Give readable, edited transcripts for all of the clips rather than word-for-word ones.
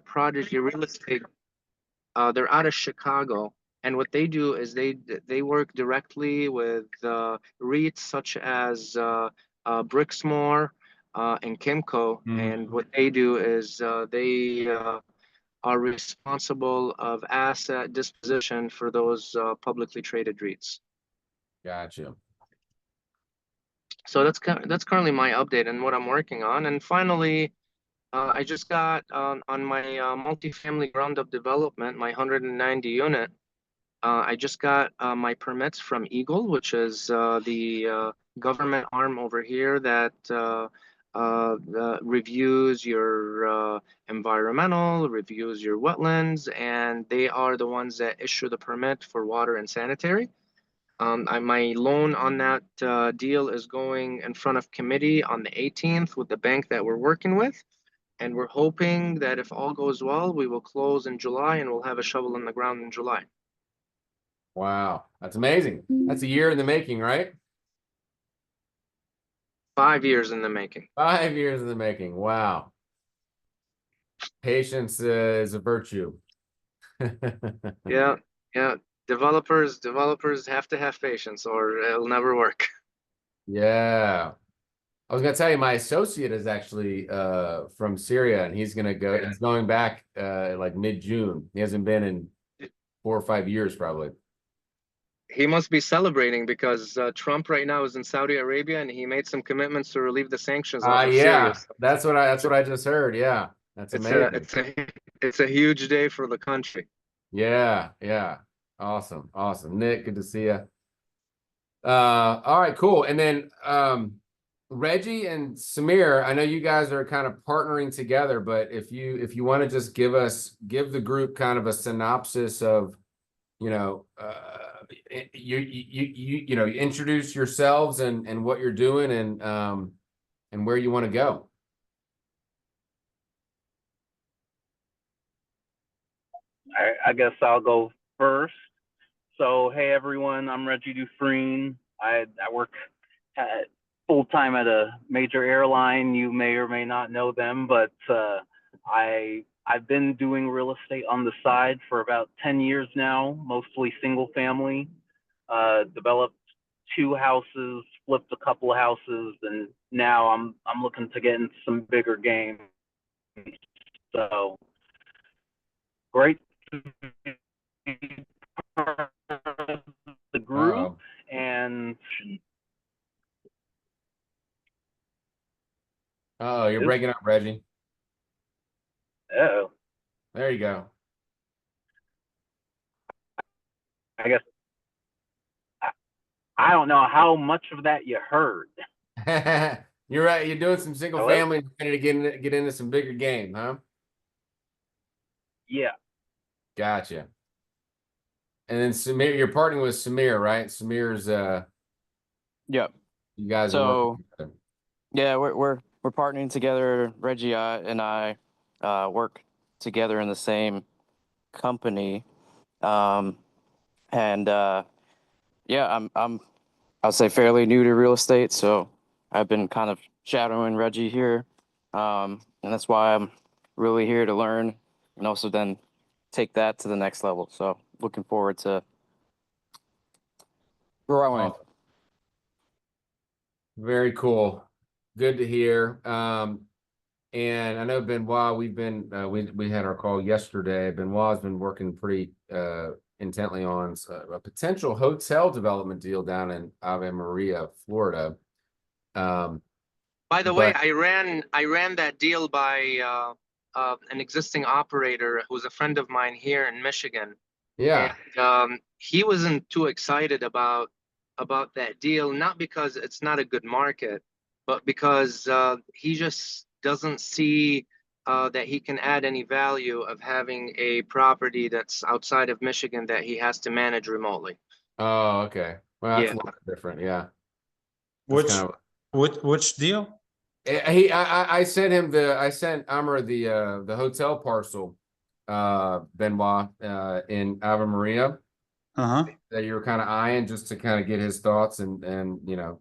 Prodigy Real Estate. They're out of Chicago, and what they do is they work directly with REITs such as Brixmor and Kimco, and what they do is they are responsible of asset disposition for those publicly traded REITs. Gotcha. So that's currently my update and what I'm working on. And finally, I just got on my multifamily ground up development, my 190 unit. I just got my permits from Eagle, which is the government arm over here that reviews your environmental, reviews your wetlands, and they are the ones that issue the permit for water and sanitary. My loan on that deal is going in front of committee on the 18th with the bank that we're working with. And we're hoping that if all goes well, we will close in July and we'll have a shovel in the ground in July. Wow, that's amazing. That's a year in the making, right? 5 years in the making. 5 years in the making. Wow. Patience is a virtue. Yeah, yeah. Developers have to have patience or it'll never work. Yeah. I was gonna tell you, my associate is actually from Syria, and he's going back like mid-June. He hasn't been in 4 or 5 years probably. He must be celebrating because Trump right now is in Saudi Arabia and he made some commitments to relieve the sanctions over Yeah, Syria. that's what I just heard. Yeah, that's amazing. It's a huge day for the country. Yeah, yeah. Awesome. Nick, good to see you. All right, cool. And then Reggie and Samir, I know you guys are kind of partnering together, but if you want to just give the group kind of a synopsis of, you know, you know, introduce yourselves and what you're doing and where you want to go. I guess I'll go first. So, hey everyone, I'm Reggie Dufresne. I work full-time at a major airline. You may or may not know them, but I've been doing real estate on the side for about 10 years now, mostly single family. Developed 2 houses, flipped a couple of houses, and now I'm looking to get into some bigger game. So great the group and you're breaking up, Reggie. Oh, there you go. I guess I don't know how much of that you heard. You're right. You're doing some single family, ready to get into some bigger game, huh? Yeah. Gotcha. And then Samir, you're partnering with Samir, right? Samir's Yep. You guys so, are working together. Yeah, we're partnering together. Reggie and I work together in the same company. Yeah, I'll say fairly new to real estate, so I've been kind of shadowing Reggie here. And that's why I'm really here to learn and also then take that to the next level. So looking forward to growing. Oh, very cool. Good to hear. And I know Benoit, we've been we had our call yesterday. Benoit's been working pretty intently on a potential hotel development deal down in Ave Maria, Florida. By the way, I ran that deal by an existing operator who's a friend of mine here in Michigan. Yeah. And he wasn't too excited about that deal, not because it's not a good market, but because he just doesn't see that he can add any value of having a property that's outside of Michigan that he has to manage remotely. Oh, okay. Well, that's a lot different. Yeah. Which deal? I sent Amr the hotel parcel, Benoit, in Ave Maria. That you were kind of eyeing just to kind of get his thoughts and you know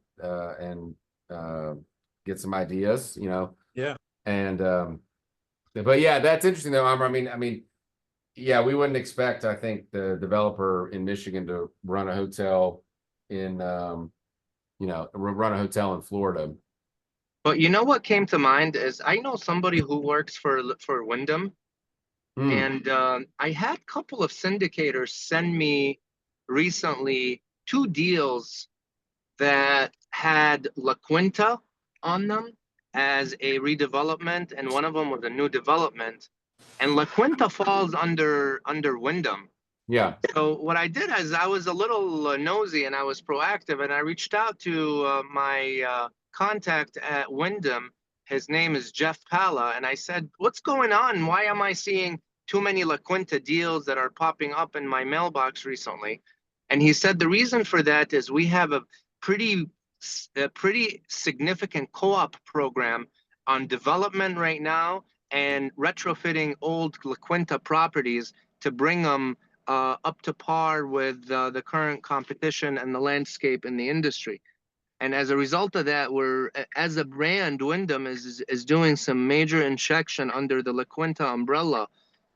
and get some ideas, you know. Yeah. And But yeah, that's interesting though. I mean, yeah, we wouldn't expect, I think, the developer in Michigan to run a hotel in, run a hotel in Florida. But you know what came to mind is I know somebody who works for Wyndham, Hmm. and I had a couple of syndicators send me recently two deals that had La Quinta on them as a redevelopment, and one of them was a new development. And La Quinta falls under Wyndham. Yeah. So what I did is I was a little nosy and I was proactive, and I reached out to my contact at Wyndham. His name is Jeff Pala, and I said, "What's going on? Why am I seeing too many La Quinta deals that are popping up in my mailbox recently?" And he said the reason for that is we have pretty a pretty significant co-op program on development right now and retrofitting old La Quinta properties to bring them up to par with the current competition and the landscape in the industry. And as a result of that, as a brand, Wyndham is doing some major injection under the La Quinta umbrella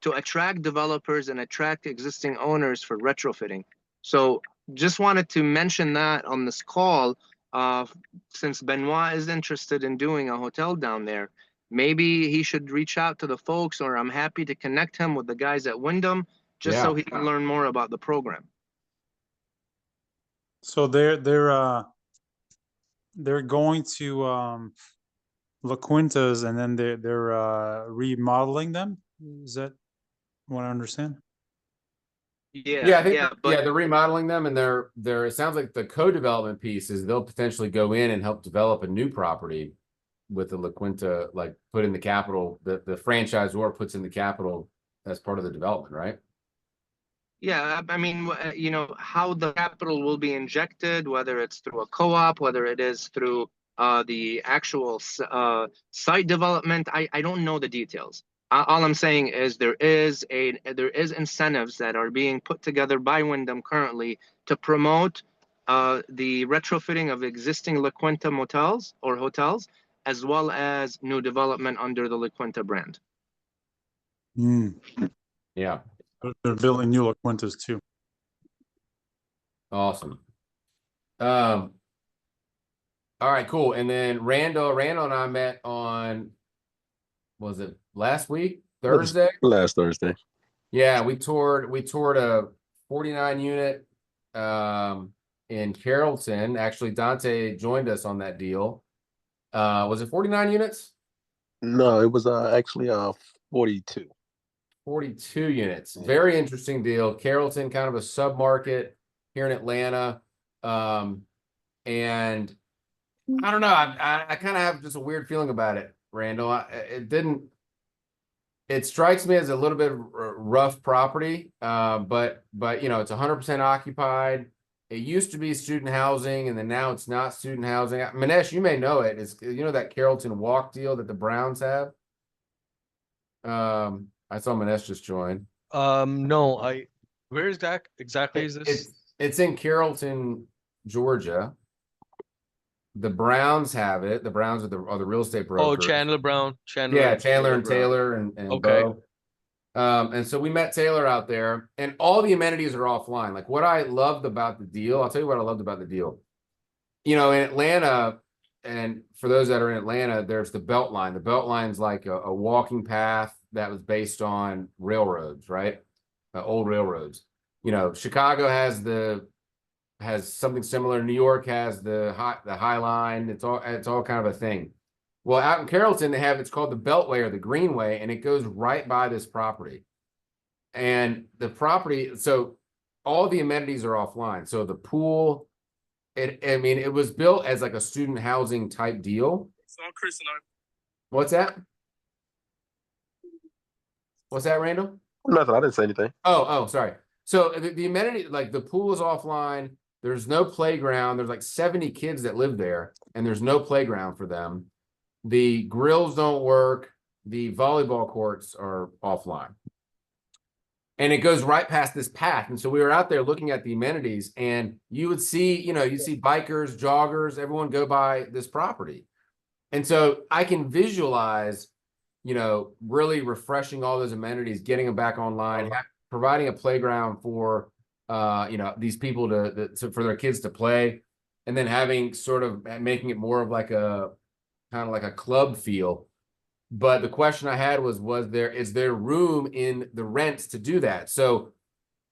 to attract developers and attract existing owners for retrofitting. So just wanted to mention that on this call, uh, since Benoit is interested in doing a hotel down there. Maybe he should reach out to the folks, or I'm happy to connect him with the guys at Wyndham just so Yeah. he can learn more about the program. So they're going to La Quintas, and then they're remodeling them. Is that what I understand? Yeah, I think Yeah, but they're remodeling them, and they're it sounds like the co-development piece is they'll potentially go in and help develop a new property with the La Quinta, like put in the capital, the franchisor puts in the capital as part of the development, right? yeah, I mean, how the capital will be injected, whether it's through a co-op, whether it is through the actual site development, I don't know the details. All I'm saying is there is incentives that are being put together by Wyndham currently to promote the retrofitting of existing La Quinta motels or hotels, as well as new development under the La Quinta brand. Mm. Yeah. They're building new La Quintas too. Awesome. All right, cool. And then Randall and I met on, was it last week? Thursday? Last Thursday. Yeah, we toured a 49 unit in Carrollton. Actually, Dante joined us on that deal. Was it 49 units? No, it was actually 42. 42 units. Very interesting deal. Carrollton, kind of a sub-market here in Atlanta. And I don't know. I kind of have just a weird feeling about it, Randall. It strikes me as a little bit of rough property, but it's 100% occupied. It used to be student housing, and then now it's not student housing. Manesh, you may know it. It's that Carrollton Walk deal that the Browns have. I saw Manesh just join. No, where is that exactly is this? It's in Carrollton, Georgia. The Browns have it. The Browns are the real estate Oh, brokers. Chandler Brown. Yeah, Chandler and Brown. Taylor and Okay. Bo. And so we met Taylor out there, and all the amenities are offline. Like what I loved about the deal, I'll tell you what I loved about the deal. In Atlanta, and for those that are in Atlanta, there's the Beltline. The Beltline's like a walking path that was based on railroads, right? Old railroads. Chicago has something similar. New York has the High Line. It's all kind of a thing. Well, out in Carrollton, it's called the Beltway or the Greenway, and it goes right by this property. And the property, so all the amenities are offline. So the pool, it was built as like a student housing type deal. So Chris and I. What's that? What's that, Randall? Nothing. I didn't say anything. Oh, sorry. So the amenity, like the pool is offline. There's no playground. There's like 70 kids that live there, and there's no playground for them. The grills don't work. The volleyball courts are offline. And it goes right past this path. And so we were out there looking at the amenities, and you would see, you'd see bikers, joggers, everyone go by this property. And so I can visualize you know, really refreshing all those amenities, getting them back online, providing a playground for, you know, these people for their kids to play, and then having sort of making it more of like a kind of like a club feel. But the question I had was is there room in the rents to do that? So,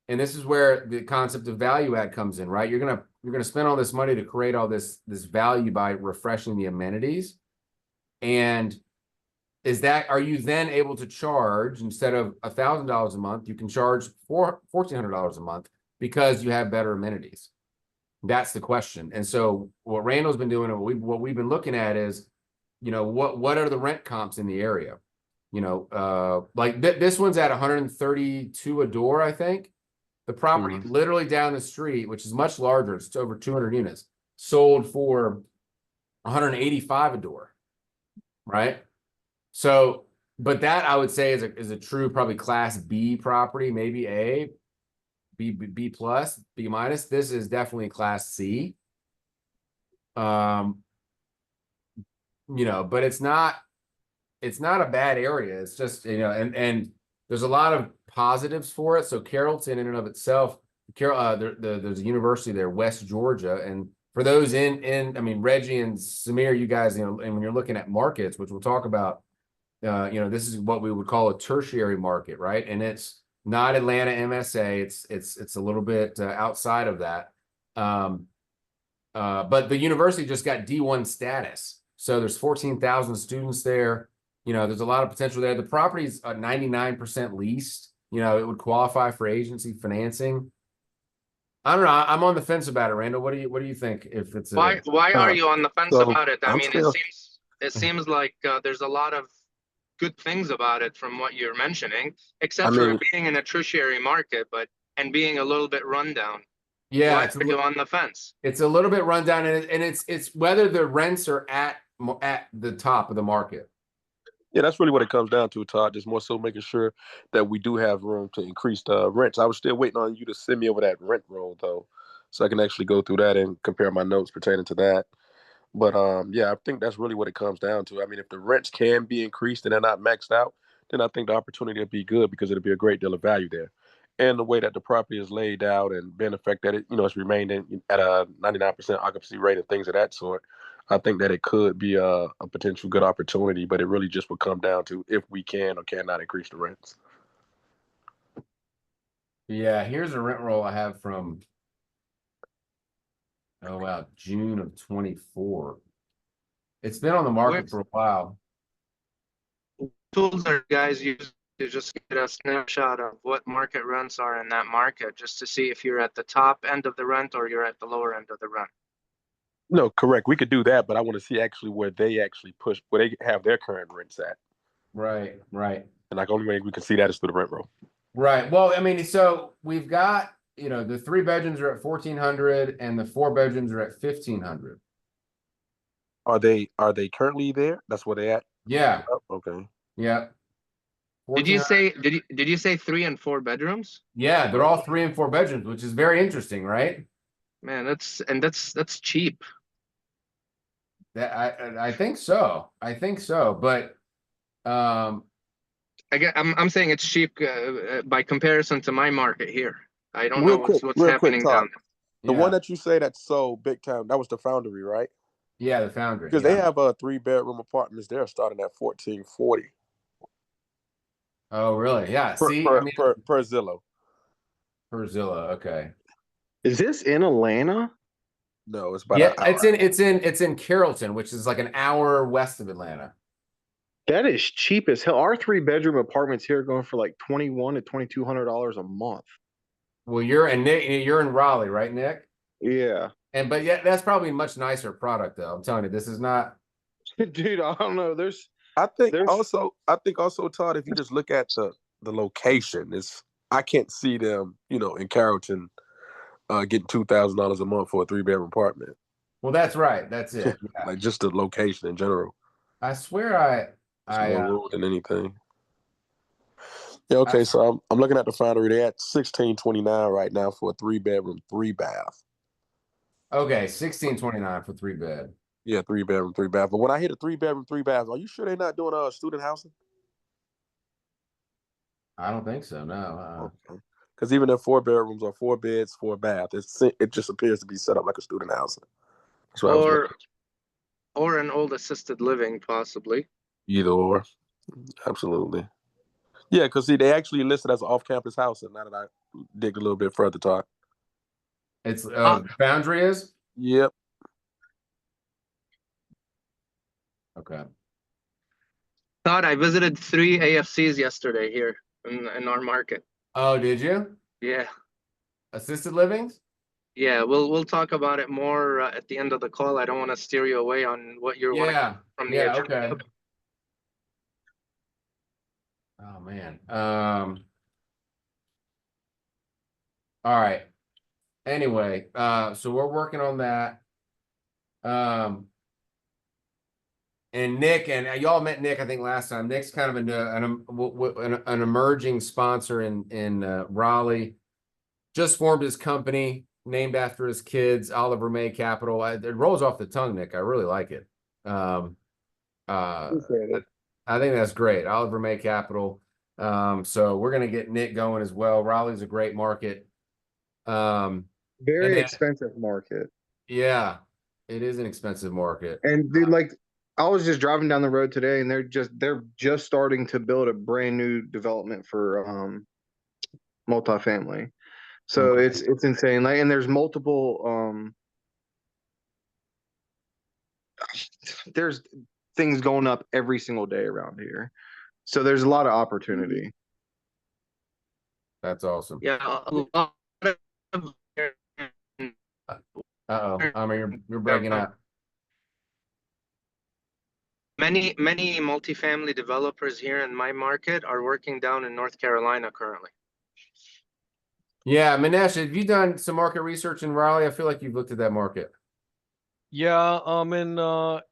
and this is where the concept of value add comes in, right? You're gonna spend all this money to create all this value by refreshing the amenities. And are you then able to charge, instead of $1,000 a month, you can charge $1,400 a month because you have better amenities? That's the question. And so what Randall's been doing, and what we've been looking at is, you know, what are the rent comps in the area? You know, like this one's at 132 a door, I think. The property literally down the street, which is much larger, it's over 200 units, sold for 185 a door, right? So, but that I would say is a true probably class B property, maybe A, B plus, B minus. This is definitely class C. You know, but it's not a bad area. It's just, you know, and there's a lot of positives for it. So Carrollton in and of itself, there's a university there, West Georgia. And for those I mean, Reggie and Samir, you guys, you know, and when you're looking at markets, which we'll talk about, you know, this is what we would call a tertiary market, right? And it's not Atlanta MSA. It's a little bit outside of that. But the university just got D1 status. So there's 14,000 students there. You know, there's a lot of potential there. The property's 99% leased. You know, it would qualify for agency financing. I don't know. I'm on the fence about it, Randall. What do you think? If it's why are you on the fence So about it? I I'm mean, still it seems like there's a lot of good things about it from what you're mentioning, I except for mean, it being in a tertiary market, and being a little bit rundown. Yeah, Why are you on the fence? it's a little bit rundown, and it's whether the rents are at the top of the market. yeah, that's really what it comes down to, Todd. Just more so making sure that we do have room to increase the rents. I was still waiting on you to send me over that rent roll though, so I can actually go through that and compare my notes pertaining to that. But yeah, I think that's really what it comes down to. I mean, if the rents can be increased and they're not maxed out, then I think the opportunity will be good because it'll be a great deal of value there. And the way that the property is laid out and being the fact that it's remained at a 99% occupancy rate and things of that sort, I think that it could be a potential good opportunity. But it really just would come down to if we can or cannot increase the rents. Yeah, here's a rent roll I have from, oh wow, June of 24. It's been on the market for a while. Tools are guys use to just get a snapshot of what market rents are in that market, just to see if you're at the top end of the rent or you're at the lower end of the rent. No, correct. We could do that, but I want to see actually where they actually push, where they have their current rents at. Right. And like only way we can see that is through the rent roll. Right. Well, I mean, so we've got, you know, the 3 bedrooms are at 1,400 and the 4 bedrooms are at 1,500. Are they currently there? That's where they at? Yeah. Oh, okay. Yeah. Did you say 3 and 4 bedrooms? Yeah, they're all 3 and 4 bedrooms, which is very interesting, right? Man, that's cheap. I think so. But I'm saying it's cheap by comparison to my market here. I don't Real know quick, what's real happening quick, Todd. down The yeah. one that you say that's so big time, that was the Foundry, right? Yeah, the Foundry. Because they have 3-bedroom apartments there starting at $1,440 Oh, really? Yeah. per See, per, I mean, per, per Zillow. per Zillow. Okay. Is this in Atlanta? No, it's about Yeah, an hour. it's in Carrollton, which is like an hour west of Atlanta. That is cheap as hell. Our 3-bedroom apartments here are going for like $2,100 to $2,200 a month. Well, you're in Raleigh, right, Nick? Yeah. But yeah, that's probably a much nicer product, though. I'm telling you, this is not. Dude, I don't know. I think also, Todd, if you just look at the location, I can't see them, in Carrollton, getting $2,000 a month for a 3-bedroom apartment. Well, that's right. That's it. Yeah. Like just the location in general. I swear It's more rural than anything. Yeah, okay. So I'm looking at the Foundry. They're at $1,629 right now for a 3-bedroom, 3-bath. Okay, $1,629 for 3 bed. Yeah, 3-bedroom, 3-bath. But when I hit a 3-bedroom, 3-bath, are you sure they're not doing student housing? I don't think so. No. Okay. Because even if 4 bedrooms or 4 beds, 4 bath, it just appears to be set up like a student housing. That's what I was Or looking. an old assisted living, possibly. Either or, absolutely. Yeah, because see, they actually listed as an off-campus housing. Now that I dig a little bit further, Todd. It's Uh, boundary is Yep. okay. Todd, I visited 3 AFCs yesterday here in our market. Oh, did you? Yeah. Assisted livings? Yeah, we'll talk about it more at the end of the call. I don't want to steer you away on what you're wanting Yeah. from the Yeah. agenda. Okay. Oh man. All right. Anyway, so we're working on that. And Nick, and y'all met Nick, I think last time. Nick's kind of an emerging sponsor in Raleigh. Just formed his company, named after his kids, Oliver May Capital. It rolls off the tongue, Nick. I really like it. Appreciate it. I think that's great, Oliver May Capital. So we're gonna get Nick going as well. Raleigh's a great market. And Very then, expensive market. yeah, it is an expensive market. And dude, like I was just driving down the road today, and they're just starting to build a brand new development for multifamily. So Okay. it's insane. Like, and there's multiple there's things going up every single day around here. So there's a lot of opportunity. That's awesome. Yeah, a lot of Uh-oh, I mean, you're breaking up. many multifamily developers here in my market are working down in North Carolina currently. Yeah, Manesh, have you done some market research in Raleigh? I feel like you've looked at that market. Yeah, and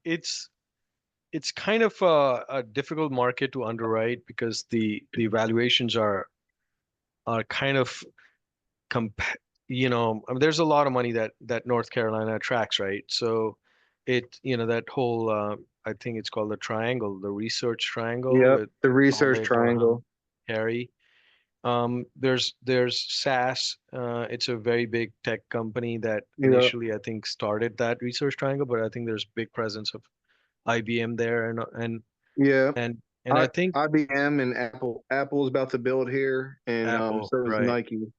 it's kind of a difficult market to underwrite because the valuations are kind of comp I mean, there's a lot of money that North Carolina attracts, right? So that whole I think it's called the triangle, the research triangle Yep, with the research Solid, triangle. Harry. There's SAS. It's a very big tech company that Yep. initially I think started that research triangle, but I think there's big presence of IBM there Yeah. and I think IBM and Apple. Apple's about to build here, and Apple, so is right? Nike.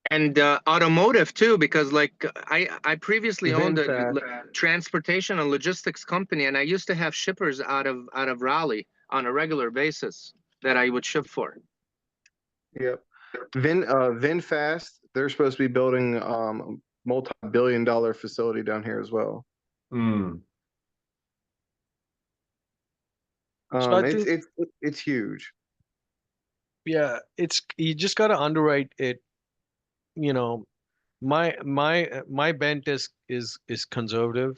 And automotive too, because like I previously owned a VinFast. transportation and logistics company, and I used to have shippers out of Raleigh on a regular basis that I would ship for. Yep. VinFast. They're supposed to be building a multi-billion-dollar facility down here as well. Hmm. So I It's think it's huge. yeah, it's you just gotta underwrite it. You know, my bent is conservative.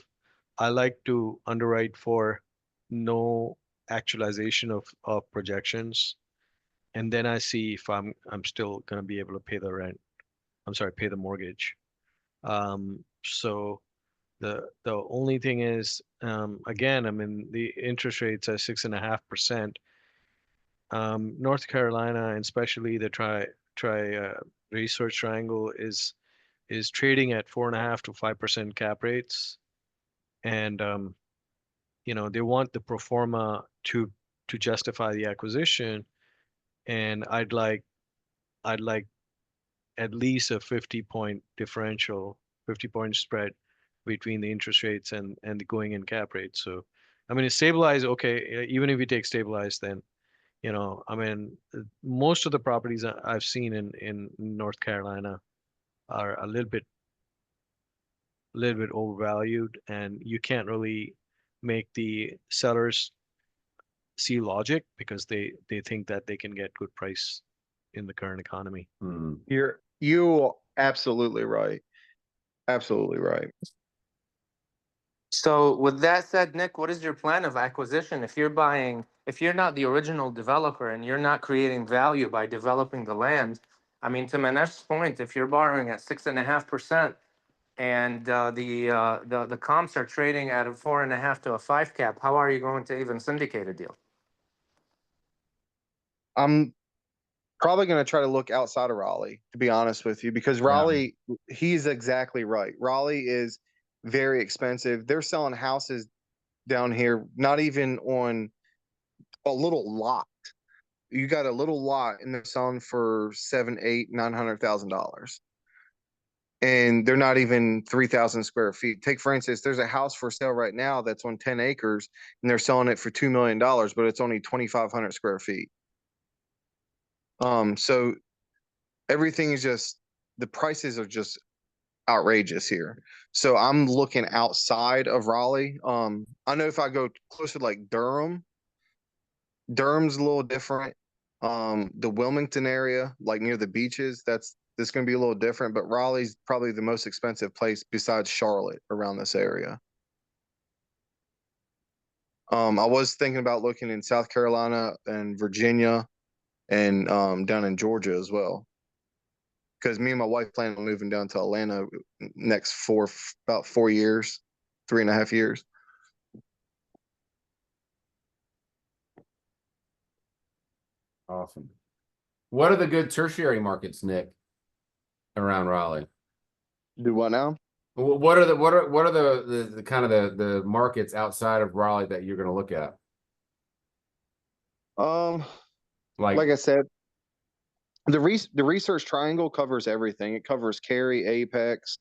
I like to underwrite for no actualization of projections, and then I see if I'm still gonna be able to pay the rent. I'm sorry, pay the mortgage. So the only thing is, again, I mean, the interest rates are 6.5%. North Carolina, and especially the research triangle is trading at 4.5 to 5% cap rates, and they want the pro forma to justify the acquisition, and I'd like at least a 50-point differential, 50-point spread between the interest rates and the going in cap rate. So, I mean, it's stabilized. Okay, even if we take stabilized, then I mean, most of the properties I've seen in North Carolina are a little bit overvalued, and you can't really make the sellers see logic because they think that they can get good price in the current economy. Hmm. You absolutely right. Absolutely right. So with that said, Nick, what is your plan of acquisition? If you're not the original developer and you're not creating value by developing the land, I mean, to Manesh's point, if you're borrowing at 6.5% and the comps are trading at a 4.5 to a 5 cap, how are you going to even syndicate a deal? I'm probably going to try to look outside of Raleigh, to be honest with you, because Raleigh, he's exactly right. Raleigh is very expensive. They're selling houses down here, not even on a little lot. You got a little lot and they're selling for $7, $8, $900,000. And they're not even 3,000 square feet. Take, for instance, there's a house for sale right now that's on 10 acres and they're selling it for $2 million, but it's only 2,500 square feet. So everything is just, the prices are just outrageous here. So I'm looking outside of Raleigh. I know if I go closer to like Durham's a little different. The Wilmington area, like near the beaches, that's going to be a little different, but Raleigh's probably the most expensive place besides Charlotte around this area. I was thinking about looking in South Carolina and Virginia and down in Georgia as well. Because me and my wife plan on moving down to Atlanta next about 4 years, 3.5 years. Awesome. What are the good tertiary markets, Nick, around Raleigh? Do what now? What are the kind of the markets outside of Raleigh that you're going to look at? Like I said, the research triangle covers everything. It covers Cary, Apex,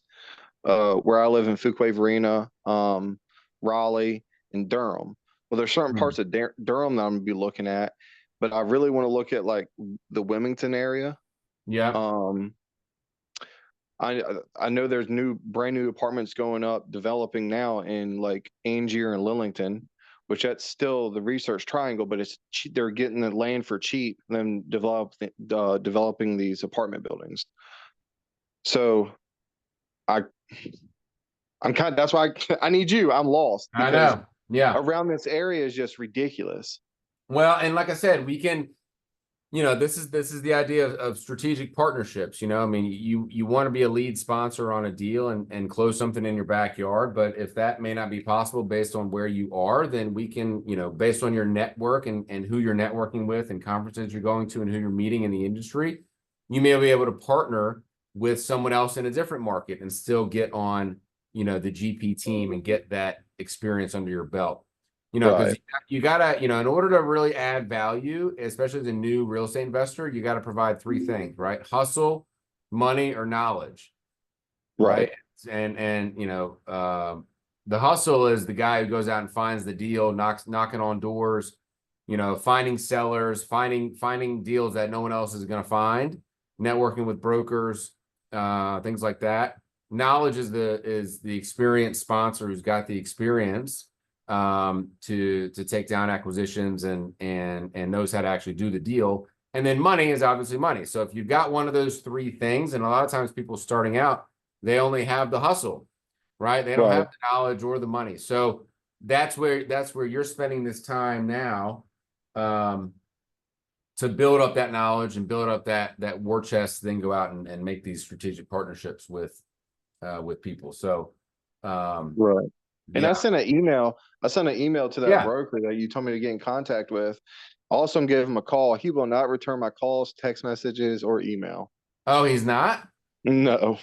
where I live in Fuquay-Varina, Raleigh, and Durham. Well, there's certain parts of Durham that I'm gonna be looking at, but I really want to look at like the Wilmington area. Yeah. I know there's brand new apartments going up, developing now in like Angier and Lillington, which that's still the research triangle, but they're getting the land for cheap and then developing these apartment buildings. So I'm kind of, that's why I need you. I'm lost. I know. Yeah. Around this area is just ridiculous. Well, and like I said, we can, this is the idea of strategic partnerships. I mean, you want to be a lead sponsor on a deal and close something in your backyard, but if that may not be possible based on where you are, then we can, based on your network and who you're networking with and conferences you're going to and who you're meeting in the industry, you may be able to partner with someone else in a different market and still get on, the GP team and get that experience under your belt. Because you gotta, in order to really add value, especially as a new real estate investor, you got to provide three things, right? Hustle, money, or knowledge. Right. And the hustle is the guy who goes out and finds the deal, knocking on doors, finding sellers, finding deals that no one else is going to find, networking with brokers, things like that. Knowledge is the experienced sponsor who's got the experience to take down acquisitions and knows how to actually do the deal. And then money is obviously money. So if you've got one of those three things, and a lot of times people starting out, they only have the hustle, right? They don't have the knowledge or the money. So that's where you're spending this time now to build up that knowledge and build up that war chest, then go out and make these strategic partnerships with people. So And I sent an email to that broker that you told me to get in contact with. Also, I'm giving him a call. He will not return my calls, text messages, or email. Oh, he's not? No.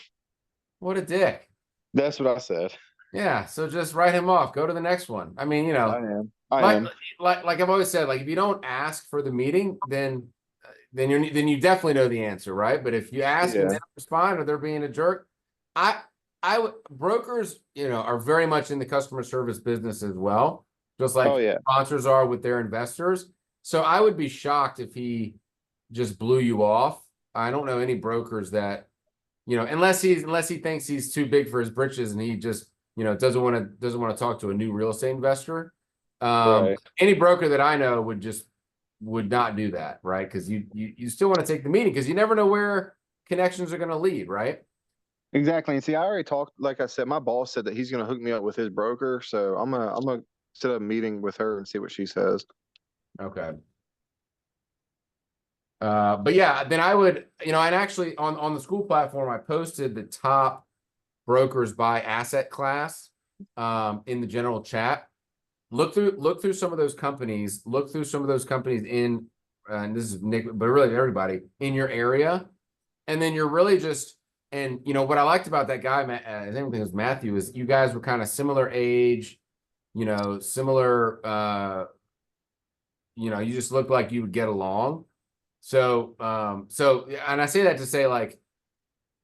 What a dick. That's what I said. Yeah. So just write him off. Go to the next one. I mean, I am. Like I've always said, like if you don't ask for the meeting, then you definitely know the answer, right? But if you ask and they don't respond or they're being a jerk, brokers, are very much in the customer service business as well, just like sponsors are with their investors. So I would be shocked if he just blew you off. I don't know any brokers that, unless he thinks he's too big for his britches and he just, doesn't want to talk to a new real estate investor. Any broker that I know would not do that, right? Because you still want to take the meeting because you never know where connections are going to lead, right? Exactly. And see, I already talked, like I said, my boss said that he's going to hook me up with his broker. So I'm gonna set up a meeting with her and see what she says. Okay. But yeah, then I would, and actually on the school platform, I posted the top brokers by asset class in the general chat. Look through some of those companies. Look through some of those companies in and this is Nick, but really everybody in your area. And then you're really just, and you know, what I liked about that guy, I think it was Matthew, is you guys were kind of similar age, you know, similar, you know, you just looked like you would get along. So, and I say that to say, like,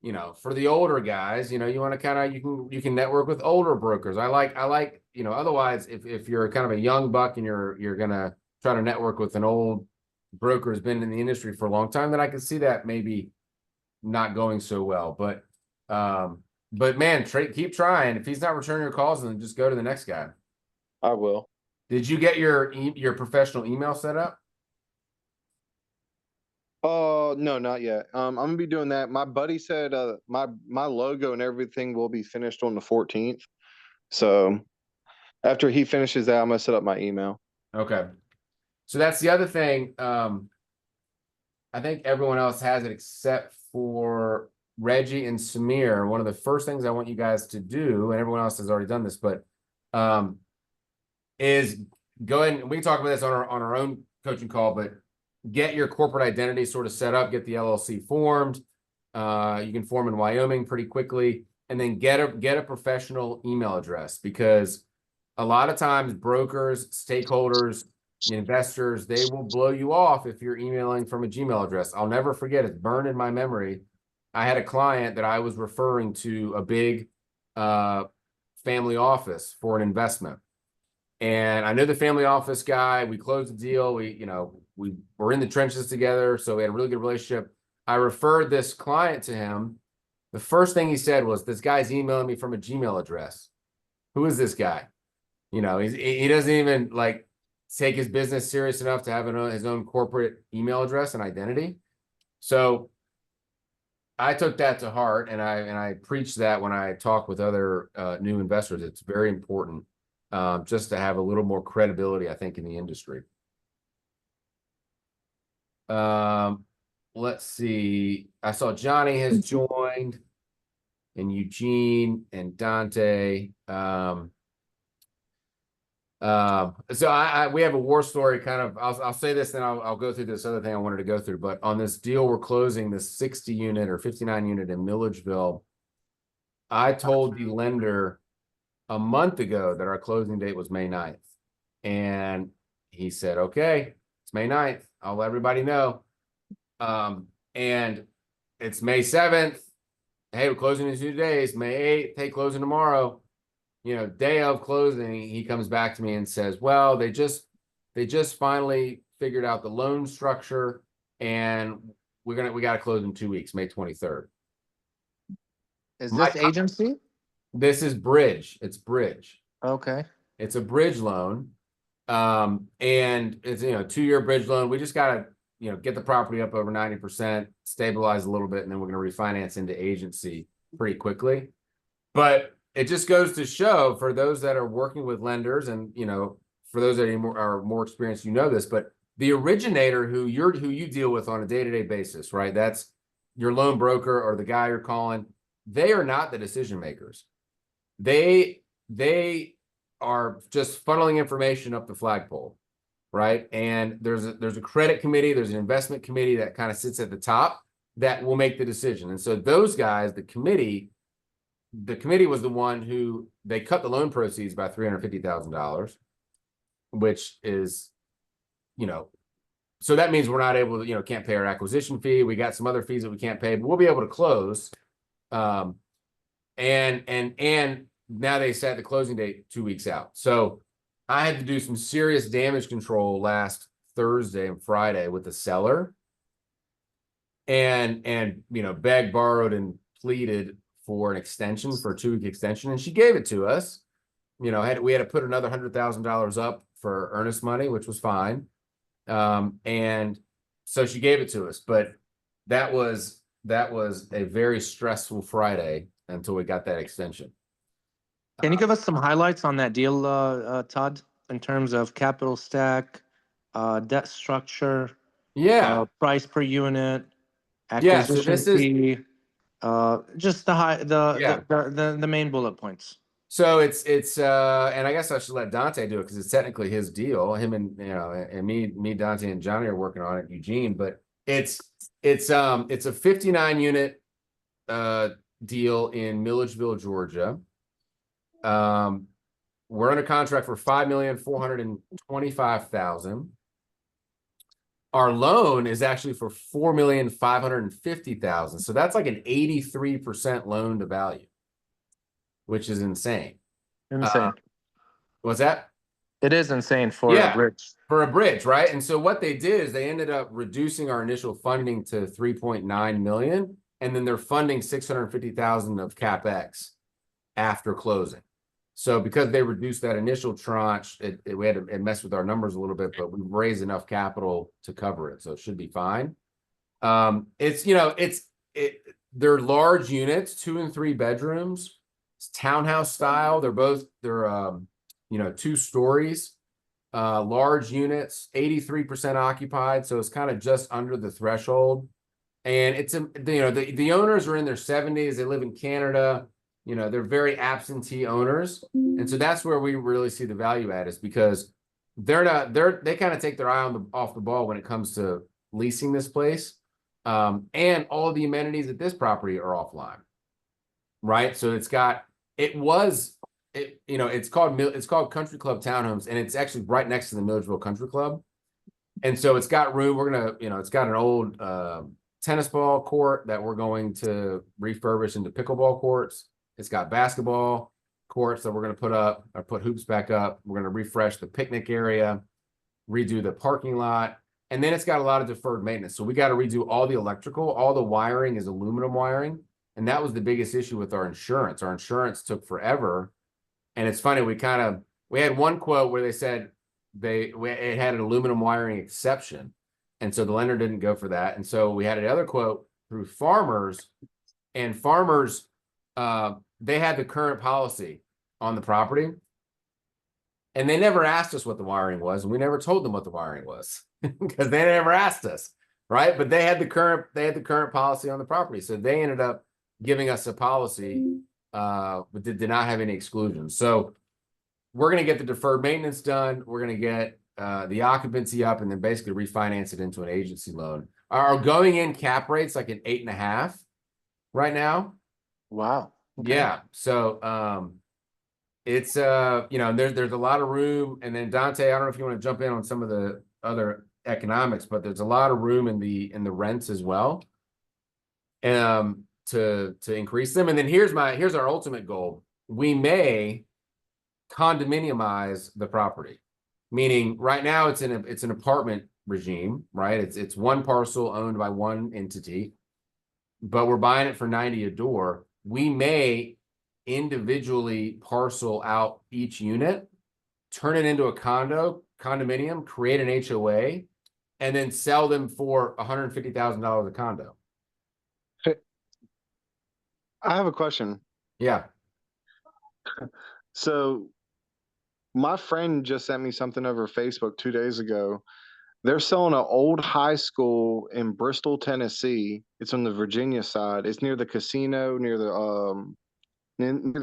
you know, for the older guys, you know, you want to kind of, you can network with older brokers. I like, you know, otherwise if you're kind of a young buck and you're going to try to network with an old broker who's been in the industry for a long time, then I can see that maybe not going so well. But man, keep trying. If he's not returning your calls, then just go to the next guy. I will. Did you get your professional email set up? Oh, no, not yet. I'm gonna be doing that. My buddy said my logo and everything will be finished on the 14th. So after he finishes that, I'm gonna set up my email. Okay. So that's the other thing. I think everyone else has it except for Reggie and Samir. One of the first things I want you guys to do, and everyone else has already done this, but is go ahead and we can talk about this on our own coaching call, but get your corporate identity sort of set up, get the LLC formed. You can form in Wyoming pretty quickly, and then get a professional email address, because a lot of times brokers, stakeholders, investors, they will blow you off if you're emailing from a Gmail address. I'll never forget, it's burned in my memory. I had a client that I was referring to a big family office for an investment. And I knew the family office guy. We closed the deal. We were in the trenches together, so we had a really good relationship. I referred this client to him. The first thing he said was, "This guy's emailing me from a Gmail address. Who is this guy?" You know, he doesn't even like take his business serious enough to have his own corporate email address and identity. So I took that to heart, and I preach that when I talk with other new investors. It's very important, just to have a little more credibility, I think, in the industry. Let's see. I saw Johnny has joined, and Eugene and Dante. So we have a war story kind of. I'll say this, then I'll go through this other thing I wanted to go through. But on this deal, we're closing this 60 unit or 59 unit in Milledgeville. I told the lender a month ago that our closing date was May 9th. And he said, "Okay, it's May 9th. I'll let everybody know." And it's May 7th. Hey, we're closing in 2 days. May 8th. Hey, closing tomorrow. You know, day of closing, he comes back to me and says, "Well, they just finally figured out the loan structure, and we got to close in 2 weeks, May 23rd." Is this agency? This is bridge. It's bridge. Okay. It's a bridge loan. And it's, 2-year bridge loan. We just got to, get the property up over 90%, stabilize a little bit, and then we're going to refinance into agency pretty quickly. But it just goes to show, for those that are working with lenders, and, for those that are more experienced, this, but the originator who you deal with on a day-to-day basis, right? That's your loan broker or the guy you're calling. They are not the decision makers. They are just funneling information up the flagpole, right? And there's a credit committee, there's an investment committee that kind of sits at the top that will make the decision. And so those guys, the committee was the one who they cut the loan proceeds by $350,000, which is, so that means we're not able to, can't pay our acquisition fee. We got some other fees that we can't pay, but we'll be able to close. And now they set the closing date 2 weeks out. So I had to do some serious damage control last Thursday and Friday with the seller, and begged, borrowed, and pleaded for an extension, for a 2-week extension, and she gave it to us. We had to put another $100,000 up for earnest money, which was fine. And so she gave it to us, but that was a very stressful Friday until we got that extension. Can you give us some highlights on that deal, Todd, in terms of capital stack, debt structure, Yeah. price per unit, Yeah, so acquisition this is fee, just the main bullet points. So it's and I guess I should let Dante do it because it's technically his deal. Him and and me, Dante and Johnny are working on it, Eugene. But it's a 59 unit deal in Milledgeville, Georgia. We're under contract for $5,425,000. Our loan is actually for $4,550,000. So that's like an 83% loan to value, which is insane. Insane. What's that? It is insane for a bridge. For a bridge, right? And so what they did is they ended up reducing our initial funding to 3.9 million, and then they're funding 650,000 of CapEx after closing. So because they reduced that initial tranche, we had to mess with our numbers a little bit, but we raised enough capital to cover it, so it should be fine. They're large units, 2 and 3 bedrooms. It's townhouse style. They're 2 stories, large units, 83% occupied, so it's kind of just under the threshold. And it's the owners are in their 70s. They live in Canada. They're very absentee owners, and so that's where we really see the value add, is because they kind of take their eye off the ball when it comes to leasing this place, and all of the amenities at this property are offline, right? So it's called Country Club Townhomes, and it's actually right next to the Milledgeville Country Club, and so it's got room. It's got an old tennis ball court that we're going to refurbish into pickleball courts. It's got basketball courts that we're going to put hoops back up. We're going to refresh the picnic area, redo the parking lot, and then it's got a lot of deferred maintenance. So we got to redo all the electrical. All the wiring is aluminum wiring, and that was the biggest issue with our insurance. Our insurance took forever, and it's funny. We had one quote where they said it had an aluminum wiring exception, and so the lender didn't go for that. And so we had another quote through Farmers, and Farmers. They had the current policy on the property, and they never asked us what the wiring was, and we never told them what the wiring was because they never asked us, right? But they had the current policy on the property, so they ended up giving us a policy, but did not have any exclusions. So we're going to get the deferred maintenance done. We're going to get the occupancy up, and then basically refinance it into an agency loan. Our going in cap rate's like an 8.5 right now. Wow. Okay. Yeah. So it's there's a lot of room. And then Dante, I don't know if you want to jump in on some of the other economics, but there's a lot of room in the rents as well. To increase them. And then here's our ultimate goal. We may condominiumize the property. Meaning right now it's an apartment regime, right? It's one parcel owned by one entity, but we're buying it for $90 a door. We may individually parcel out each unit, turn it into a condominium, create an HOA, and then sell them for $150,000 a condo. I have a question. Yeah. So my friend just sent me something over Facebook 2 days ago. They're selling an old high school in Bristol, Tennessee. It's on the Virginia side. It's near the casino, near the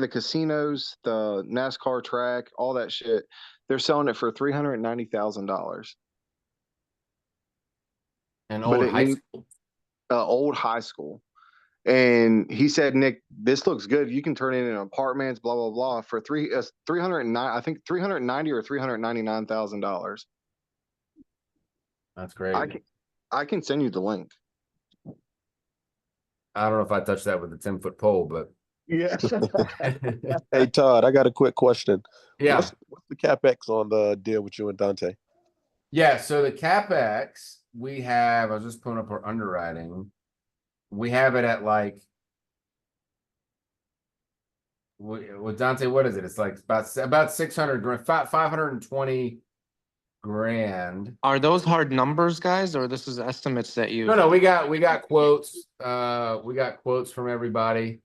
casinos, the NASCAR track, all that shit. They're selling it for $390,000. An old high school. Old high school. And he said, Nick, this looks good. You can turn it into apartments, blah blah blah, for $390 or $399,000. That's crazy. I can send you the link. I don't know if I touched that with a 10-foot pole, but yeah. Hey Todd, I got a quick question. Yeah. What's the CapEx on the deal with you and Dante? Yeah, so the CapEx we have, I was just pulling up our underwriting. We have it at like, with Dante, what is it? It's like about 600 grand, 520 grand. Are those hard numbers, guys, or this is estimates that you? No, we got quotes. We got quotes from everybody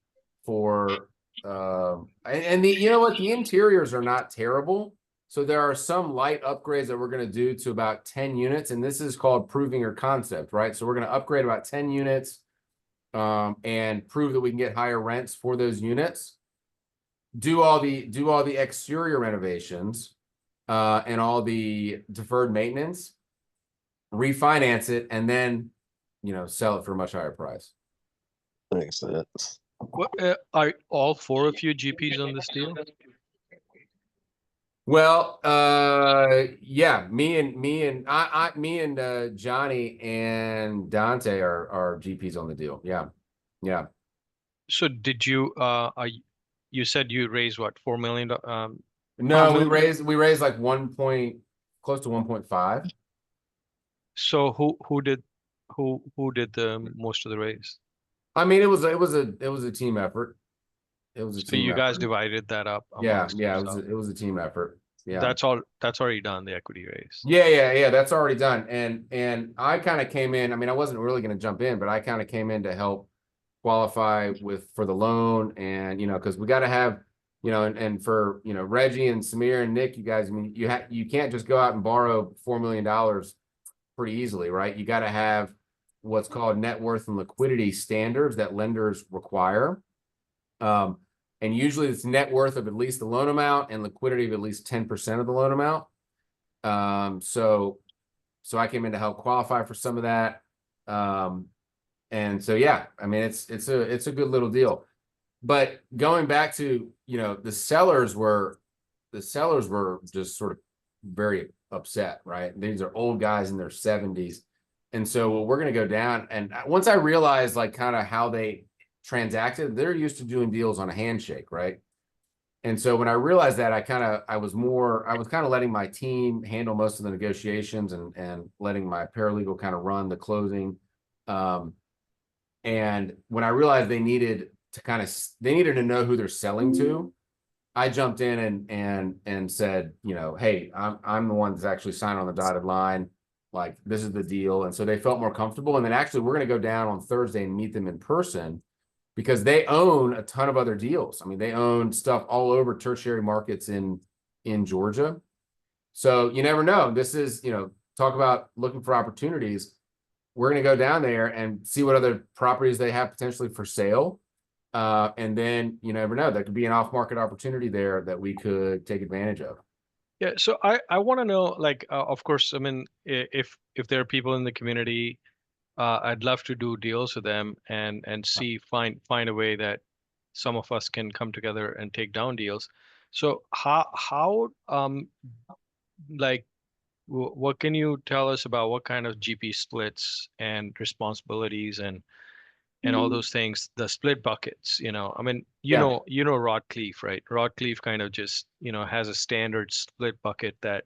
for and you know what? The interiors are not terrible. So there are some light upgrades that we're going to do to about 10 units, and this is called proving your concept, right? So we're going to upgrade about 10 units and prove that we can get higher rents for those units. do all the exterior renovations, and all the deferred maintenance, refinance it, and then, sell it for a much higher price. Makes sense. Are all four of you GPs on this deal? Well, yeah, me and Johnny and Dante are GPs on the deal. Yeah. Yeah. So did you you said you raised what, $4 million? No, we pounds? raised like close to 1.5. So who did the most of the raise? I mean, it was a team effort. It was a So team you guys effort. divided that up Yeah, amongst yeah, yourself. it was a team effort. Yeah. That's already done, the equity raise. Yeah. That's already done. And I kind of came in. I mean, I wasn't really going to jump in, but I kind of came in to help qualify for the loan, and because we got to have, and for Reggie and Samir and Nick, you guys, I mean, you can't just go out and borrow $4 million pretty easily, right? You got to have what's called net worth and liquidity standards that lenders require. And usually it's net worth of at least the loan amount and liquidity of at least 10% of the loan amount. So I came in to help qualify for some of that. And so, yeah, I mean, it's a good little deal. But going back to, the sellers were just sort of very upset, right? These are old guys in their 70s. And so we're going to go down. And once I realized like kind of how they transacted, they're used to doing deals on a handshake, right? And so when I realized that, I was kind of letting my team handle most of the negotiations and letting my paralegal kind of run the closing. And when I realized they needed to know who they're selling to, I jumped in and said, hey, I'm the one that's actually signed on the dotted line. Like, this is the deal. And so they felt more comfortable. And then actually we're going to go down on Thursday and meet them in person, because they own a ton of other deals. I mean, they own stuff all over tertiary markets in Georgia. So you never know. This is, talk about looking for opportunities. We're going to go down there and see what other properties they have potentially for sale. And then you never know, there could be an off-market opportunity there that we could take advantage of. Yeah, so I want to know, like, of course, I mean, if there are people in the community, I'd love to do deals with them and find a way that some of us can come together and take down deals. So how like what can you tell us about what kind of GP splits and responsibilities and all those things, the split buckets, I mean, Yeah. Rod Cleef, right? Rod Cleef kind of just, has a standard split bucket that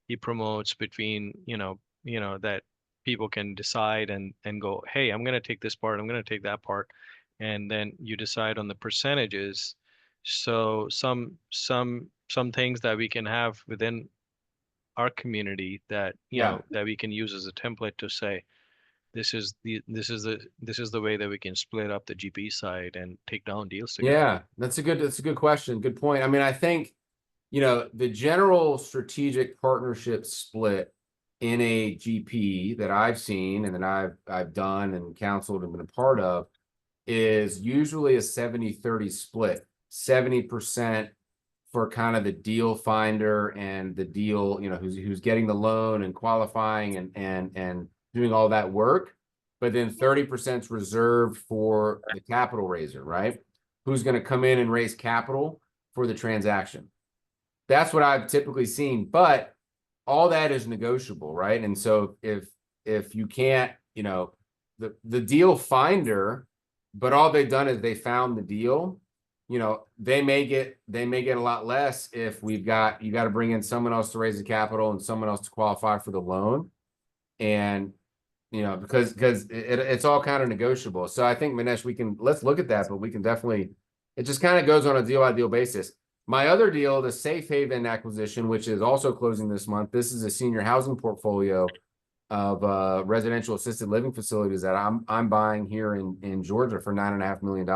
he promotes between, that people can decide and go, hey, I'm going to take this part, I'm going to take that part. And then you decide on the percentages. So some things that we can have within our community that, Yeah. that we can use as a template to say, this is the way that we can split up the GP side and take down deals together. Yeah, that's a good question. Good point. I mean, I think, the general strategic partnership split in a GP that I've seen and that I've done and counseled and been a part of is usually a 70-30 split. 70% for kind of the deal finder and the deal, who's getting the loan and qualifying and doing all that work. But then 30% is reserved for the capital raiser, right? Who's going to come in and raise capital for the transaction. That's what I've typically seen, but all that is negotiable, right? And so if you can't, the deal finder, but all they've done is they found the deal, they may get a lot less if you got to bring in someone else to raise the capital and someone else to qualify for the loan. And, because it's all kind of negotiable. So I think, Manesh, let's look at that, but we can definitely, it just kind of goes on a deal by deal basis. My other deal, the Safe Haven acquisition, which is also closing this month. This is a senior housing portfolio of residential assisted living facilities that I'm buying here in Georgia for $9.5 million.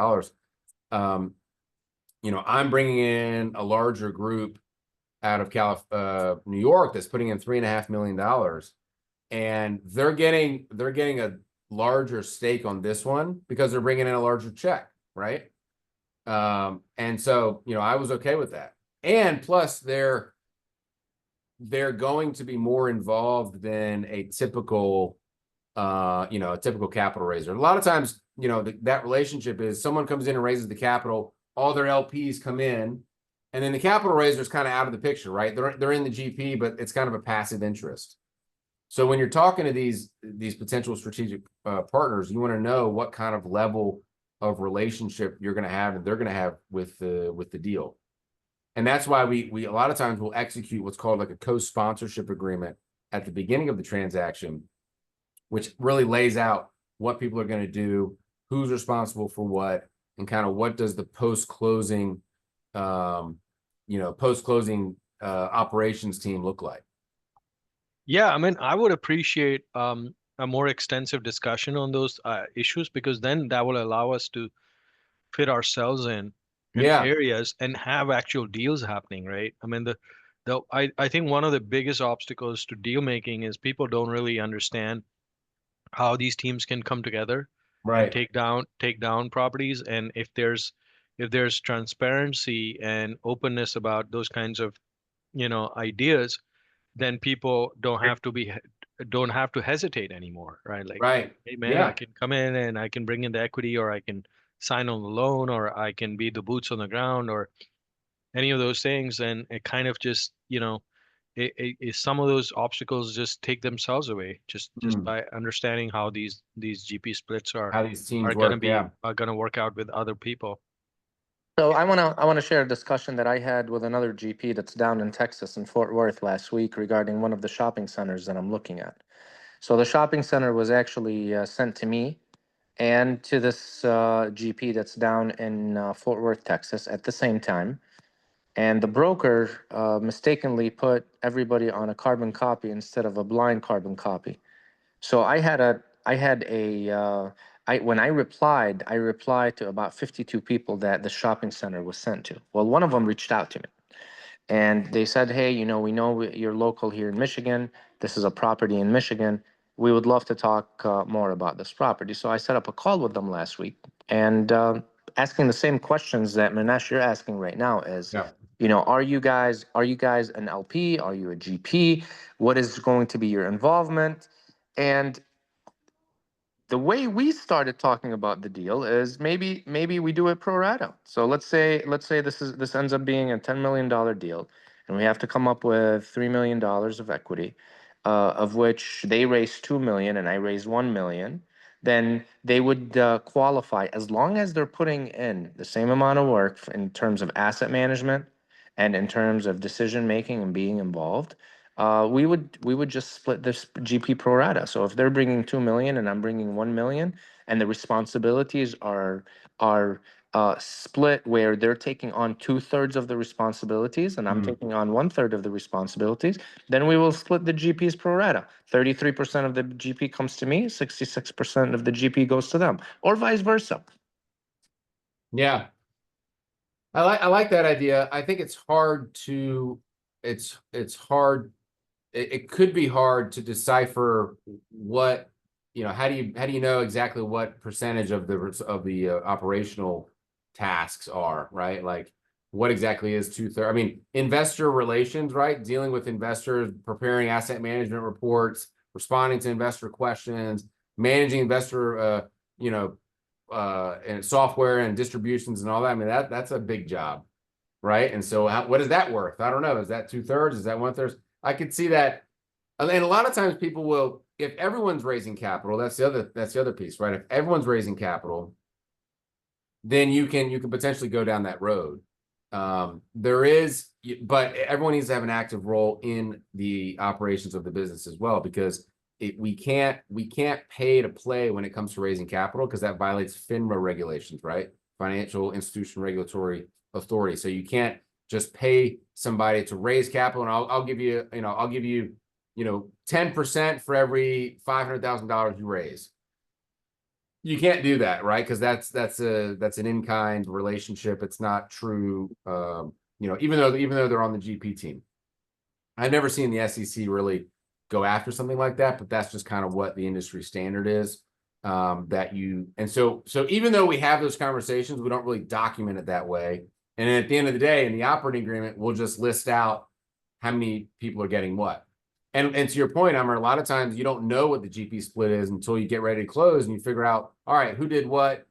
I'm bringing in a larger group out of New York that's putting in $3.5 million, and they're getting a larger stake on this one because they're bringing in a larger check, right? And so, I was okay with that. And plus they're going to be more involved than a typical, a typical capital raiser. A lot of times, that relationship is someone comes in and raises the capital, all their LPs come in, and then the capital raiser is kind of out of the picture, right? They're in the GP, but it's kind of a passive interest. So when you're talking to these potential strategic partners, you want to know what kind of level of relationship you're going to have and they're going to have with the deal. And that's why we a lot of times will execute what's called like a co-sponsorship agreement at the beginning of the transaction, which really lays out what people are going to do, who's responsible for what, and kind of what does the post-closing operations team look like. Yeah, I mean, I would appreciate a more extensive discussion on those issues, because then that will allow us to fit ourselves in Yeah. areas and have actual deals happening, right? I mean, I think one of the biggest obstacles to deal making is people don't really understand how these teams can come together and Right. take down properties. And if there's transparency and openness about those kinds of, ideas, then people don't have to hesitate anymore, right? Like, Right. hey man, I Yeah. can come in and I can bring in the equity, or I can sign on the loan, or I can be the boots on the ground, or any of those things. And it kind of just, some of those obstacles just take themselves away, just Mm. by understanding how these GP splits How these teams are gonna work. Yeah. work out with other people. So I wanna share a discussion that I had with another GP that's down in Texas in Fort Worth last week regarding one of the shopping centers that I'm looking at. So the shopping center was actually sent to me and to this GP that's down in Fort Worth, Texas at the same time. And the broker mistakenly put everybody on a carbon copy instead of a blind carbon copy. So I had a when I replied to about 52 people that the shopping center was sent to. Well, one of them reached out to me and they said, "Hey, we know you're local here in Michigan. This is a property in Michigan. We would love to talk more about this property." So I set up a call with them last week and asking the same questions that Manesh you're asking right now is, Yeah. are you guys an LP? Are you a GP? What is going to be your involvement? And the way we started talking about the deal is maybe we do it pro rata. So let's say this ends up being a $10 million deal, and we have to come up with $3 million of equity, of which they raise 2 million and I raise 1 million. Then they would qualify as long as they're putting in the same amount of work in terms of asset management and in terms of decision making and being involved. We would just split this GP pro rata. So if they're bringing 2 million and I'm bringing 1 million, and the responsibilities are split where they're taking on 2/3 of the responsibilities and I'm taking on 1/3 of the responsibilities, then we will split the GPs pro rata. 33% of the GP comes to me, 66% of the GP goes to them, or vice versa. Yeah. I like that idea. I think it's hard to it's hard. It could be hard to decipher what, how do you know exactly what percentage of the operational tasks are, right? Like what exactly is 2/3? I mean, investor relations, right? Dealing with investors, preparing asset management reports, responding to investor questions, managing investor and software and distributions and all that. I mean, that's a big job, right? And so what is that worth? I don't know. Is that 2/3? Is that 1/3? I could see that. And a lot of times people will, if everyone's raising capital, that's the other piece, right? If everyone's raising capital, then you can potentially go down that road. But everyone needs to have an active role in the operations of the business as well, because we can't pay to play when it comes to raising capital, because that violates FINRA regulations, right? Financial Institution Regulatory Authority. So you can't just pay somebody to raise capital, and I'll give you 10% for every $500,000 you raise. You can't do that, right? Because that's an in-kind relationship. It's not true. Even though they're on the GP team, I've never seen the SEC really go after something like that, but that's just kind of what the industry standard is. that you, and so even though we have those conversations, we don't really document it that way. And at the end of the day, in the operating agreement, we'll just list out how many people are getting what. And to your point, Amr, a lot of times you don't know what the GP split is until you get ready to close and you figure out, all right, who did what,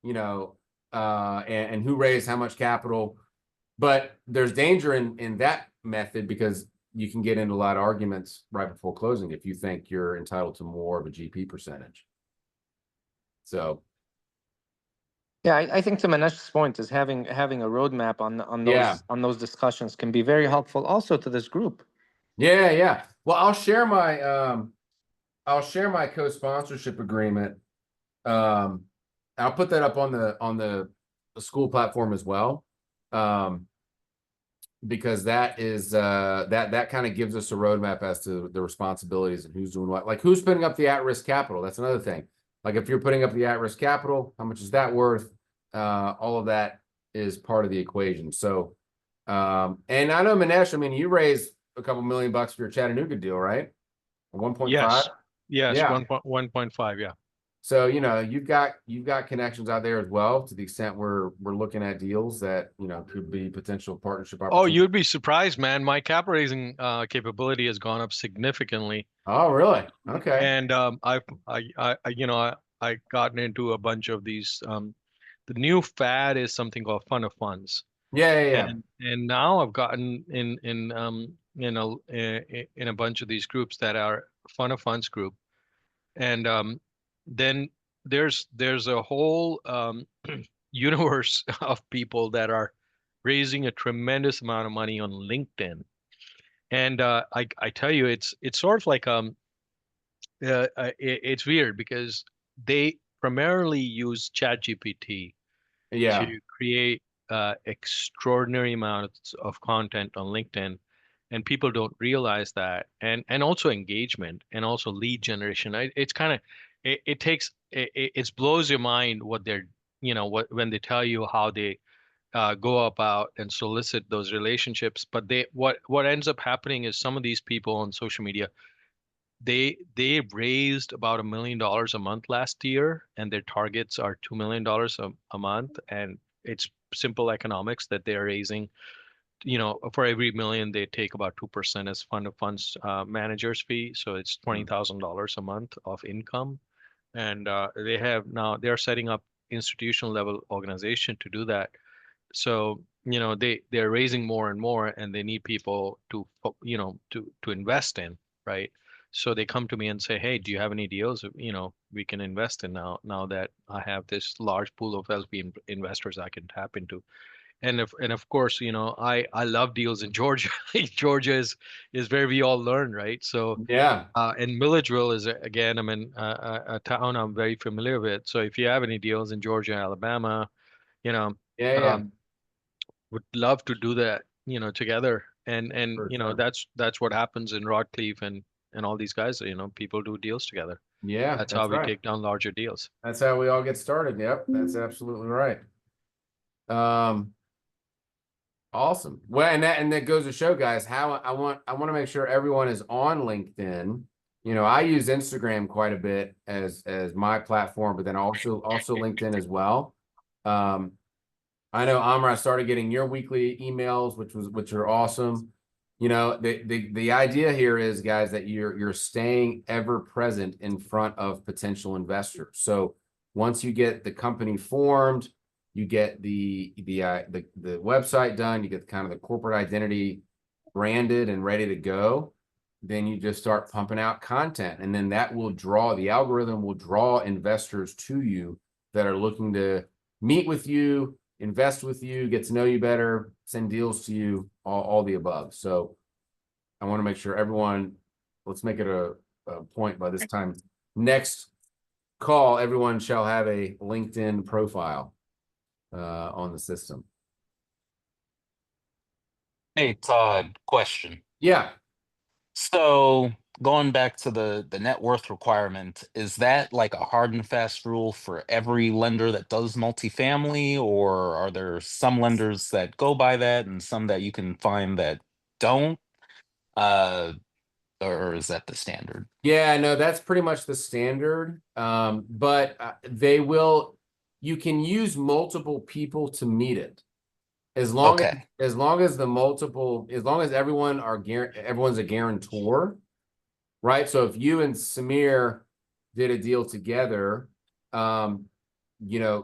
you know, and who raised how much capital. But there's danger in that method because you can get into a lot of arguments right before closing if you think you're entitled to more of a GP percentage. So Yeah, I think to Manesh's point is having a roadmap on those discussions can be very helpful also to this group. Yeah. Well, I'll share my co-sponsorship agreement. I'll put that up on the school platform as well. Because that is that kind of gives us a roadmap as to the responsibilities and who's doing what. Like who's putting up the at-risk capital. That's another thing. Like if you're putting up the at-risk capital, how much is that worth? All of that is part of the equation. So, and I know Manesh, I mean, you raised a couple $1 million for your Chattanooga deal, right? 1.5. Yes, Yeah. 1.5. Yeah. So, you know, you've got connections out there as well, to the extent we're looking at deals that, you know, could be potential partnership Oh, opportunities. you'd be surprised, man. My cap raising capability has gone up significantly. Oh, really? Okay. And I gotten into a bunch of these. The new fad is something called fund of funds. Yeah. And now I've gotten in a bunch of these groups that are fund of funds group, and then there's a whole universe of people that are raising a tremendous amount of money on LinkedIn. And I tell you, it's sort of like it's weird because they primarily use ChatGPT Yeah. to create extraordinary amounts of content on LinkedIn, and people don't realize that. And also engagement and also lead generation. It's kind of it takes it blows your mind what they're when they tell you how they go about and solicit those relationships. But what ends up happening is some of these people on social media, they raised about $1 million a month last year, and their targets are $2 million a month, and it's simple economics that they're raising. For every million, they take about 2% as fund of funds manager's fee, so it's $20,000 a month of income, and they're setting up institutional level organization to do that. So they're raising more and more, and they need people to invest in, right? So they come to me and say, hey, do you have any deals we can invest in now that I have this large pool of LP investors I can tap into. And of course, I love deals in Georgia. Georgia is where we all learn, right? So Yeah. and Milledgeville is again, I mean, a town I'm very familiar with. So if you have any deals in Georgia, Alabama, Yeah. would love to do that, together. And For sure. that's what happens in Rodcliffe and all these guys, people do deals together. Yeah, That's how we right. take down larger deals. That's how we all get started. Yep, that's absolutely right. Awesome. Well, and that goes to show, guys, how I want to make sure everyone is on LinkedIn. You know, I use Instagram quite a bit as my platform, but then also LinkedIn as well. I know, Amr, I started getting your weekly emails, which are awesome. You know, the idea here is, guys, that you're staying ever present in front of potential investors. So once you get the company formed, you get the website done, you get kind of the corporate identity branded and ready to go, then you just start pumping out content, and then that will the algorithm will draw investors to you that are looking to meet with you, invest with you, get to know you better, send deals to you, all the above. So I want to make sure everyone, let's make it a point by this time next call, everyone shall have a LinkedIn profile on the system. Hey, Todd, question. Yeah. So going back to the net worth requirement, is that like a hard and fast rule for every lender that does multifamily, or are there some lenders that go by that and some that you can find that don't? or is that the standard? Yeah, no, that's pretty much the standard. But you can use multiple people to meet it. As long Okay. as long as everyone's a guarantor, right? So if you and Samir did a deal together, you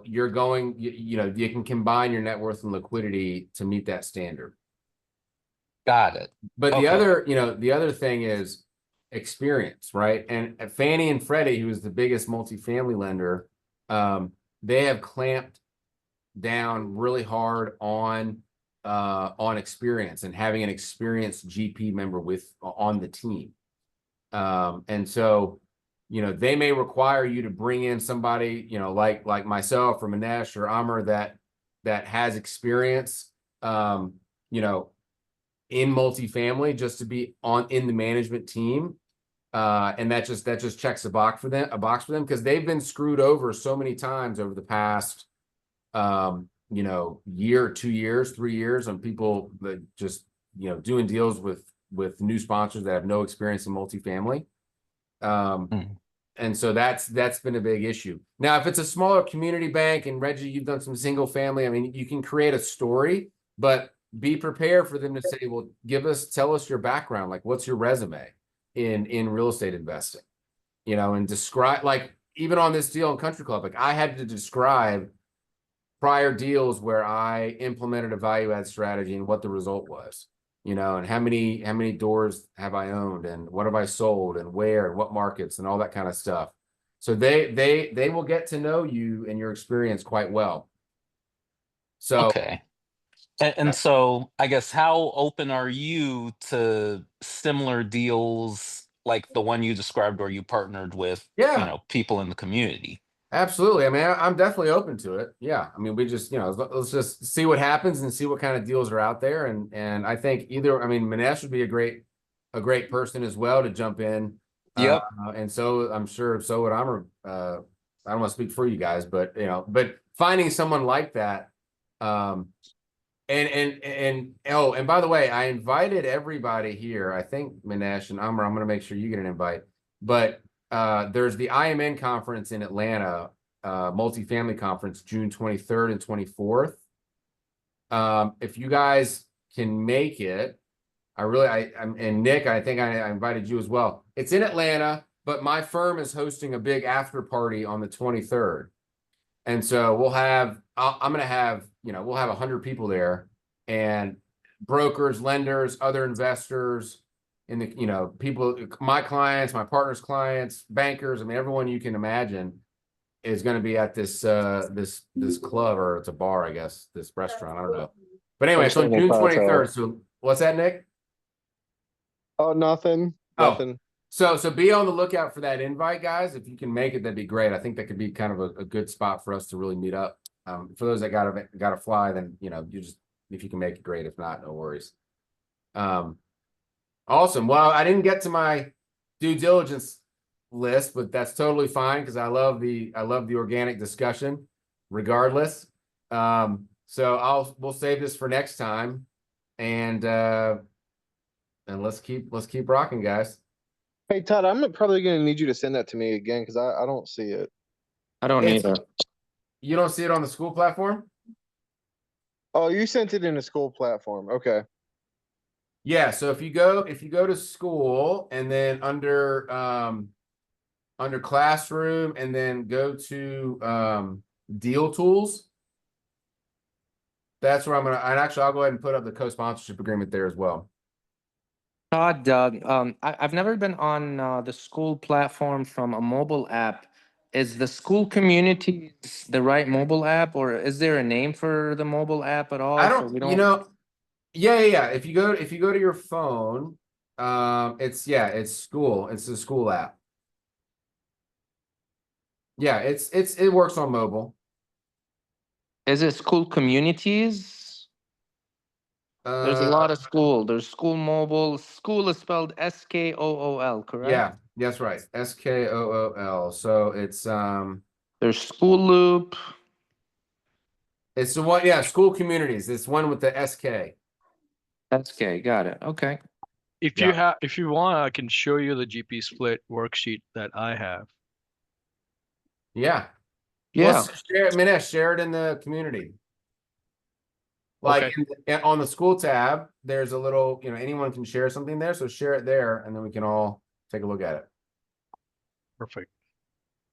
can combine your net worth and liquidity to meet that standard. Got it. But Okay. the other thing is experience, right? And Fannie and Freddie, who is the biggest multifamily lender, they have clamped down really hard on experience and having an experienced GP member on the team. And so, they may require you to bring in somebody, like myself or Manesh or Amr that has experience, in multifamily just to be in the management team. And that just checks a box for them because they've been screwed over so many times over the past year, 2 years, 3 years on people that just doing deals with new sponsors that have no experience in multifamily. And so that's been a big issue. Now, if it's a smaller community bank, and Reggie, you've done some single family, I mean, you can create a story, but be prepared for them to say, well, tell us your background. Like, what's your resume in real estate investing? And describe, like, even on this deal in Country Club, like I had to describe prior deals where I implemented a value add strategy and what the result was, and how many doors have I owned and what have I sold and where and what markets and all that kind of stuff. So they will get to know you and your experience quite well. So Okay. And so I guess how open are you to similar deals like the one you described where you partnered with, yeah, people in the community? absolutely. I mean, I'm definitely open to it. Yeah. I mean, we just, let's just see what happens and see what kind of deals are out there. And I think Manesh would be a great person as well to jump in. Yep. And so I'm sure so would Amr. I don't want to speak for you guys, but finding someone like that, and by the way, I invited everybody here. I think Manesh and Amr, I'm going to make sure you get an invite. But there's the IMN conference in Atlanta, multifamily conference, June 23rd and 24th. If you guys can make it, and Nick, I think I invited you as well. It's in Atlanta, but my firm is hosting a big after party on the 23rd. And so we'll have 100 people there, and brokers, lenders, other investors, in the, people, my clients, my partner's clients, bankers. I mean, everyone you can imagine is going to be at this club, or it's a bar, I guess, this restaurant. I don't know. But anyway, it's on June 23rd. So what's that, Nick? Oh, nothing. Oh. Nothing. So be on the lookout for that invite, guys. If you can make it, that'd be great. I think that could be kind of a good spot for us to really meet up. For those that gotta fly, then if you can make it, great. If not, no worries. Awesome. Well, I didn't get to my due diligence list, but that's totally fine because I love the organic discussion, regardless. So we'll save this for next time, and let's keep rocking, guys. Hey, Todd, I'm probably going to need you to send that to me again because I don't see it. I don't either. You don't see it on the school platform? Oh, you sent it in a school platform. Okay. Yeah. So if you go to school and then under classroom and then go to deal tools, that's where I'll go ahead and put up the co-sponsorship agreement there as well. Todd, I've never been on the school platform from a mobile app. Is the school community the right mobile app, or is there a name for the mobile app at all? I don't, yeah. If you go to your phone, it's school. It's the school app. Yeah, it works on mobile. Is it school communities? There's a lot of school. There's school mobile. School is spelled SKOOL, correct? Yeah, that's right. SKOOL. So it's There's school loop. it's the one, yeah, school communities. It's one with the SK. SK, got it. Okay. If Yeah. you have, if you want, I can show you the GP split worksheet that I have. Yeah. Yeah. Well, share it, Minesh, share it in the community. Like Okay. on the school tab, there's a little, anyone can share something there. So share it there, and then we can all take a look at it. Perfect.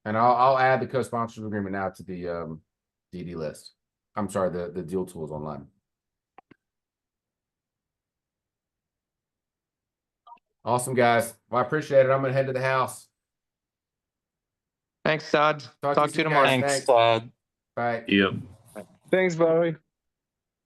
And I'll add the co-sponsorship agreement now to the DD list. I'm sorry, the deal tools online. Awesome, guys. Well, I appreciate it. I'm gonna head to the house. Thanks, Todd. Talk to Talk you to you soon, tomorrow. guys. Thanks, Thanks. Todd. Bye. Yep. Thanks, Bobby.